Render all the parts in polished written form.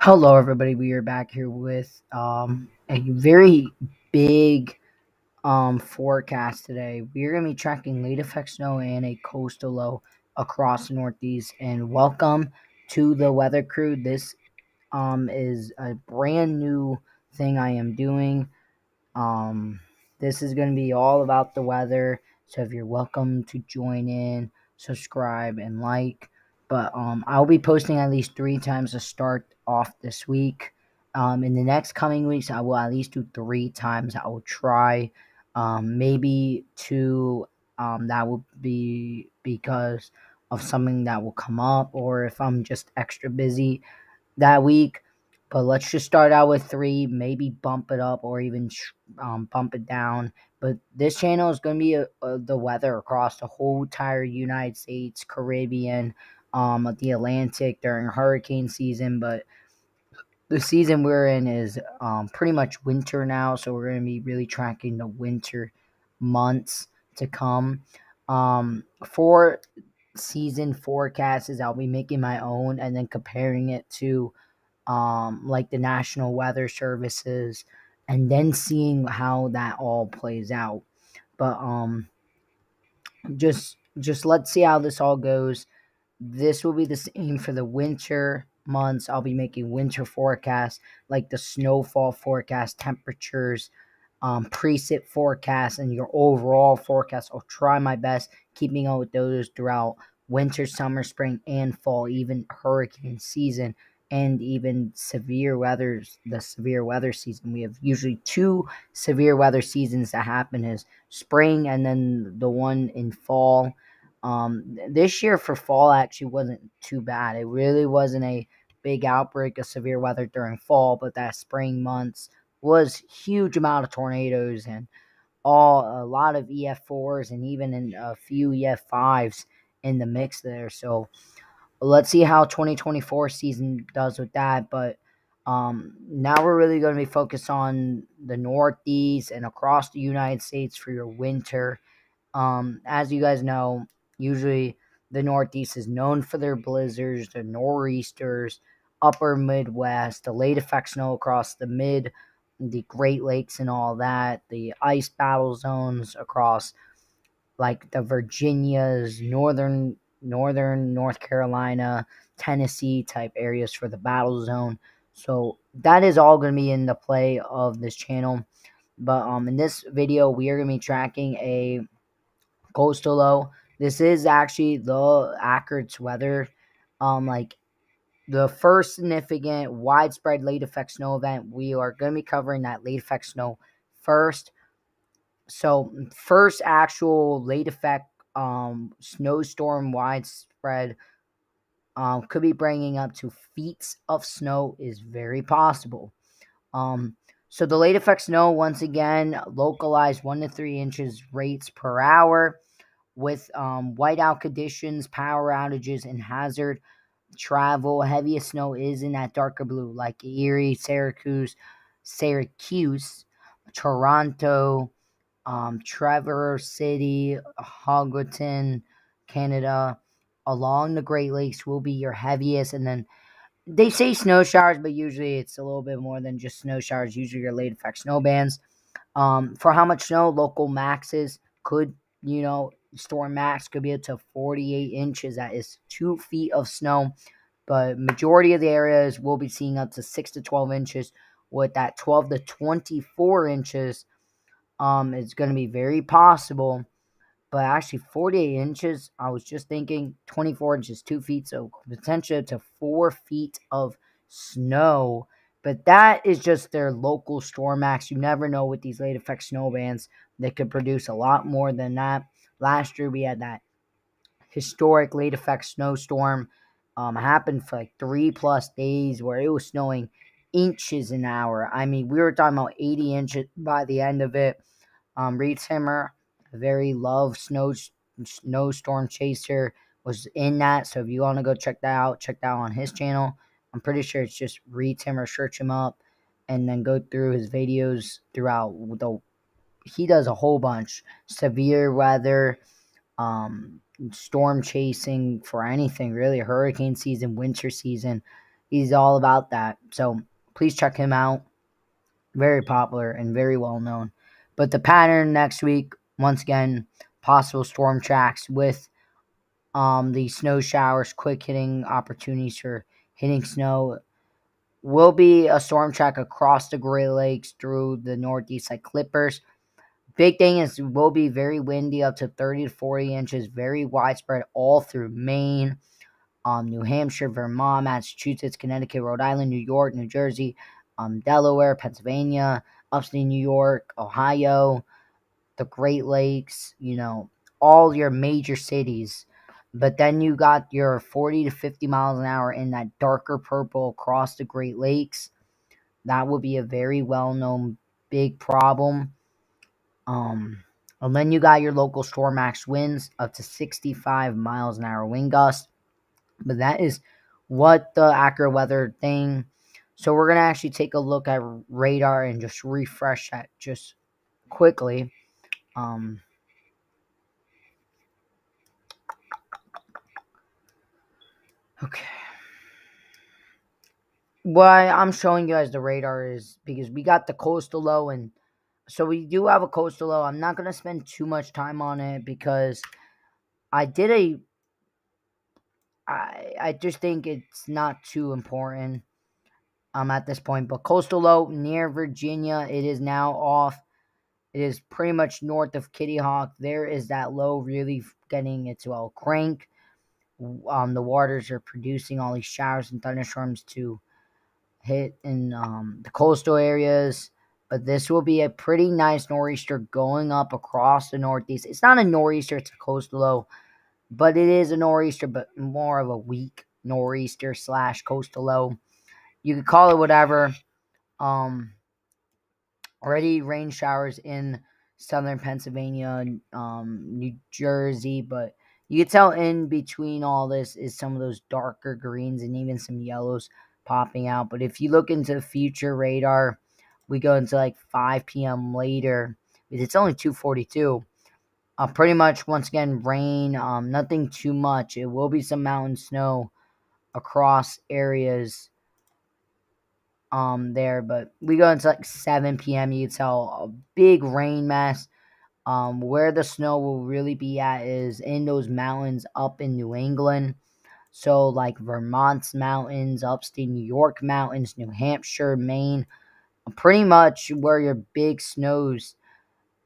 Hello, everybody. We are back here with a very big forecast today. We are going to be tracking late effect snow and a coastal low across the Northeast. And welcome to the weather crew. This is a brand new thing I am doing. Um, this is going to be all about the weather. So if you're welcome to join in, subscribe, and like. But I'll be posting at least 3 times to start off this week. In the next coming weeks, I will at least do 3 times. I will try, maybe 2. That will be because of something that will come up, or if I'm just extra busy that week. But let's just start out with 3, maybe bump it up or even bump it down. But this channel is going to be the weather across the whole entire United States, Caribbean, the Atlantic during hurricane season. But the season we're in is pretty much winter now, so we're going to be really tracking the winter months to come. For season forecasts, I'll be making my own and then comparing it to like the National Weather Services, and then seeing how that all plays out. But just let's see how this all goes. This will be the same for the winter months. I'll be making winter forecasts like the snowfall forecast, temperatures, precept forecast, and your overall forecast. I'll try my best keeping up with those throughout winter, summer, spring, and fall, even hurricane season, and even the severe weather season. We have usually 2 severe weather seasons that happen is spring and then the one in fall. This year for fall actually wasn't too bad. It really wasn't a big outbreak of severe weather during fall, but that spring months was huge amount of tornadoes and a lot of EF4s and even in a few EF5s in the mix there. So let's see how 2024 season does with that. But now we're really going to be focused on the Northeast and across the United States for your winter. As you guys know, usually the Northeast is known for their blizzards, the nor'easters, upper Midwest, the late effect snow across the Great Lakes and all that, the ice battle zones across like the Virginias, northern North Carolina, Tennessee type areas for the battle zone. So that is all going to be in the play of this channel. But in this video, we are going to be tracking a coastal low. This is actually the accurate weather. Like the first significant widespread late effect snow event. We are going to be covering that late effect snow first. So first actual late effect snowstorm widespread could be bringing up to feet of snow is very possible. So the late effect snow, once again, localized 1 to 3 inches rates per hour with whiteout conditions, power outages, and hazard travel. Heaviest snow is in that darker blue, like Erie, Syracuse, Toronto, Traverse City, Hogwarton, Canada. Along the Great Lakes will be your heaviest, and then they say snow showers, but usually it's a little bit more than just snow showers. Usually your late effect snow bands. For how much snow, local maxes could, storm max could be up to 48 inches. That is 2 feet of snow. But majority of the areas will be seeing up to 6 to 12 inches. With that 12 to 24 inches, it's going to be very possible. But actually 48 inches, I was just thinking 24 inches, 2 feet, so potential to 4 feet of snow. But that is just their local storm max. You never know with these late effect snow bands. They could produce a lot more than that. Last year we had that historic late effect snowstorm happened for like 3+ days where it was snowing inches an hour. I mean, we were talking about 80 inches by the end of it. Reed Timmer, a very loved snowstorm chaser, was in that. So if you want to go check that out on his channel. I'm pretty sure it's just Reed Timmer. Search him up and then go through his videos throughout he does a whole bunch. Severe weather, storm chasing for anything really, hurricane season, winter season. He's all about that. So please check him out. Very popular and very well known. But the pattern next week, once again, possible storm tracks with the snow showers, quick hitting opportunities for hitting snow. Will be a storm track across the Great Lakes through the Northeast like Clippers. Big thing is will be very windy, up to 30 to 40 inches, very widespread all through Maine, New Hampshire, Vermont, Massachusetts, Connecticut, Rhode Island, New York, New Jersey, Delaware, Pennsylvania, upstate New York, Ohio, the Great Lakes, all your major cities. But then you got your 40 to 50 miles an hour in that darker purple across the Great Lakes. That would be a very well known big problem. And then you got your local storm max winds up to 65 miles an hour wind gust. But that is what the accurate weather thing. So we're going to actually take a look at radar and just refresh that just quickly. Okay. Why I'm showing you guys the radar is because we got the coastal low, and so we do have a coastal low. I'm not going to spend too much time on it because I did I just think it's not too important at this point. But coastal low near Virginia, it is now off. It is pretty much north of Kitty Hawk. There is that low really getting its crank. The waters are producing all these showers and thunderstorms to hit in the coastal areas. But this will be a pretty nice nor'easter going up across the Northeast. It's not a nor'easter, it's a coastal low, but it is a nor'easter, but more of a weak nor'easter slash coastal low. You could call it whatever. Already rain showers in southern Pennsylvania, New Jersey, but you can tell in between all this is some of those darker greens and even some yellows popping out. But if you look into the future radar, we go into like 5 p.m. later. It's only 2:42. Pretty much once again rain. Nothing too much. It will be some mountain snow across areas there, but we go into like 7 p.m. You can tell a big rain mess. Where the snow will really be at is in those mountains up in New England. So like Vermont's mountains, upstate New York mountains, New Hampshire, Maine, pretty much where your big snows,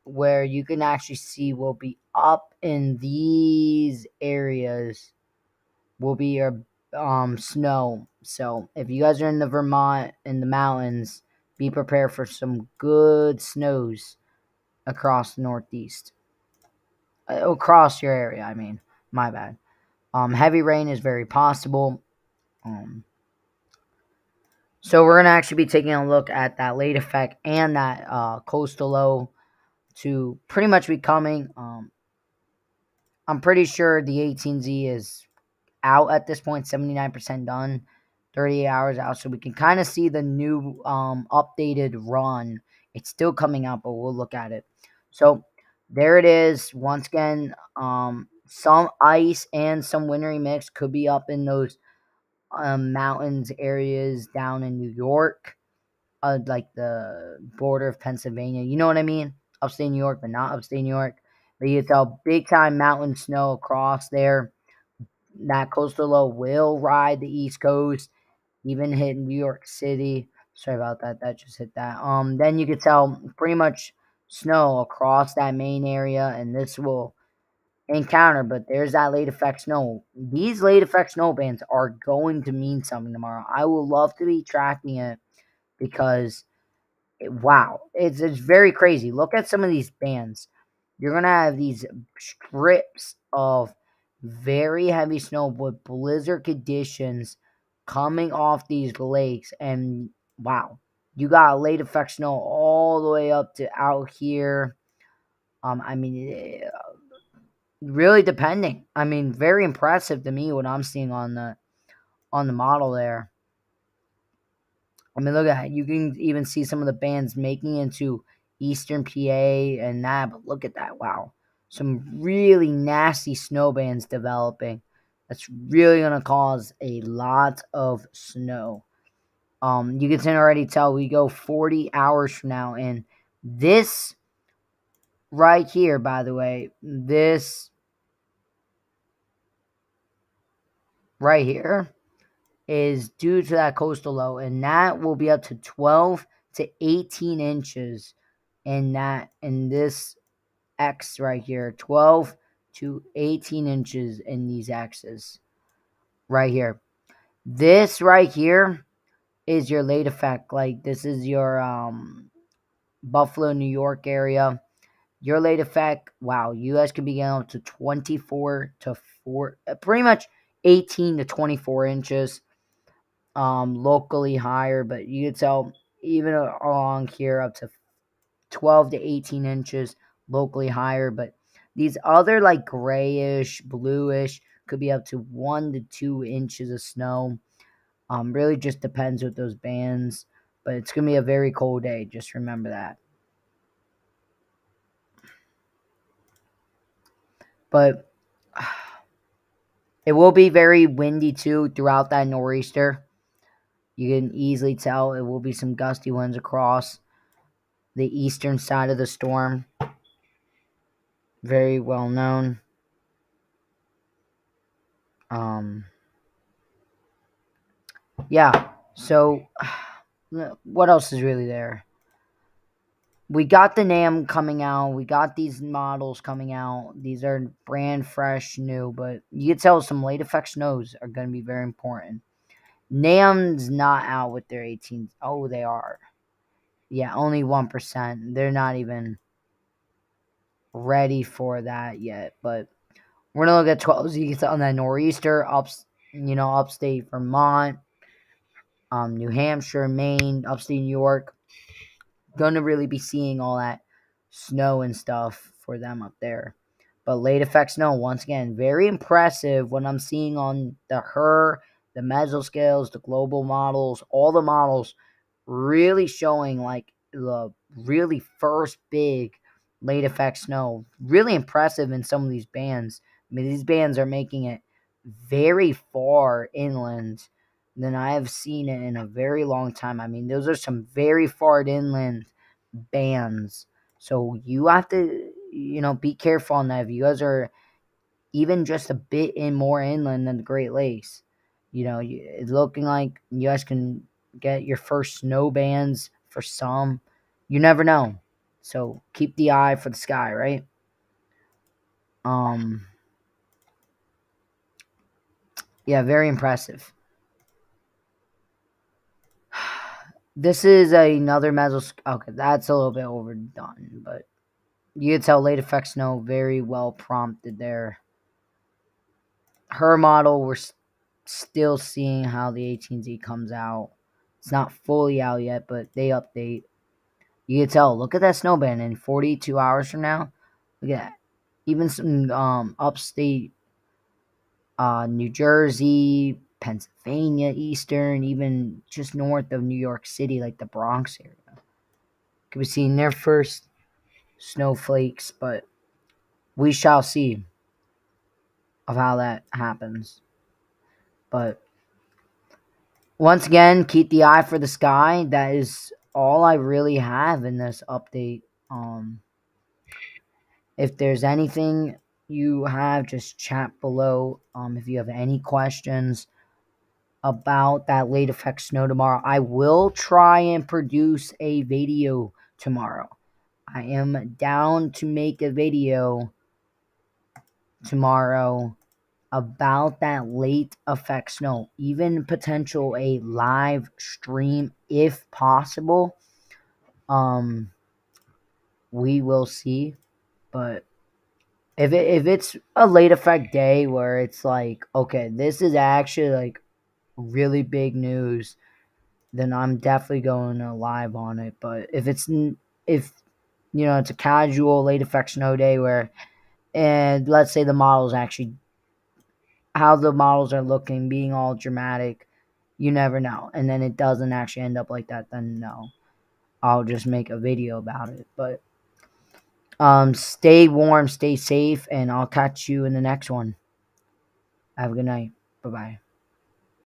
where you can actually see will be up in these areas will be your snow. So if you guys are in the Vermont in the mountains, be prepared for some good snows across the Northeast. Across your area, I mean. My bad. Heavy rain is very possible. So we're gonna actually be taking a look at that late effect and that coastal low to pretty much be coming. I'm pretty sure the 18Z is out at this point, 79% done, 38 hours out. So we can kind of see the new updated run. It's still coming out, but we'll look at it. So there it is. Once again, some ice and some wintry mix could be up in those mountains areas down in New York, like the border of Pennsylvania. You know what I mean? Upstate New York, but not upstate New York. But you can tell big time mountain snow across there. That coastal low will ride the East Coast, even hit New York City. Sorry about that. That just hit that. Then you could tell pretty much snow across that main area, and this will encounter. But there's that late effect snow. These late effect snow bands are going to mean something tomorrow. I will love to be tracking it because wow, it's very crazy. Look at some of these bands. You're gonna have these strips of very heavy snow with blizzard conditions coming off these lakes, and wow, you got late effect snow all the way up to out here. I mean, really depending. I mean, very impressive to me what I'm seeing on the model there. I mean, look at it. You can even see some of the bands making into Eastern PA and that, but look at that. Wow. Some really nasty snow bands developing. That's really gonna cause a lot of snow. You can already tell we go 40 hours from now, and this right here, by the way, this right here is due to that coastal low, and that will be up to 12 to 18 inches in this X right here, 12 to 18 inches in these X's right here. This right here is your late effect. Like this is your Buffalo, New York area. Your late effect, wow, you guys could be getting up to 24 to 4, pretty much 18 to 24 inches. Locally higher, but you could tell even along here up to 12 to 18 inches locally higher. But these other like grayish, bluish could be up to 1 to 2 inches of snow. Really just depends with those bands, but it's gonna be a very cold day. Just remember that. But it will be very windy too throughout that nor'easter. You can easily tell it will be some gusty winds across the eastern side of the storm. Very well known. Um, yeah. So, what else is really there? We got the NAM coming out. We got these models coming out. These are brand fresh, new, but you can tell some late effect snows are going to be very important. NAM's not out with their 18s. Oh, they are. Yeah, only 1%. They're not even ready for that yet. But we're going to look at 12. You can tell on that nor'easter, upstate Vermont, New Hampshire, Maine, upstate New York. Gonna really be seeing all that snow and stuff for them up there. But late effect snow, once again, very impressive when I'm seeing on the mesoscales, the global models, all the models really showing like the really first big late effect snow. Really impressive in some of these bands. I mean, these bands are making it very far inland than I have seen it in a very long time. I mean, those are some very far inland bands. So you have to, be careful on that. If you guys are even just a bit more inland than the Great Lakes, it's looking like you guys can get your first snow bands for some. You never know. So keep the eye for the sky, right? Yeah, very impressive. This is another meso. Okay, that's a little bit overdone, but you can tell late effect snow very well prompted there. Her model, we're still seeing how the 18Z comes out. It's not fully out yet, but they update. You can tell. Look at that snowband in 42 hours from now. Look at that. Even some upstate New Jersey, Pennsylvania, Eastern, even just north of New York City, like the Bronx area. Could be seeing their first snowflakes, but we shall see of how that happens. But once again, keep the eye for the sky. That is all I really have in this update. If there's anything you have, just chat below. If you have any questions about that late effect snow tomorrow, I will try and produce a video tomorrow. I am down to make a video tomorrow about that late effect snow, even potential a live stream if possible. We will see, but if it's a late effect day where it's like, okay, this is actually like really big news, then I'm definitely going to live on it. But if it's a casual late effect snow day where, and let's say the models actually, how the models are looking, being all dramatic, you never know. And then it doesn't actually end up like that, then no. I'll just make a video about it. But stay warm, stay safe, and I'll catch you in the next one. Have a good night. Bye bye.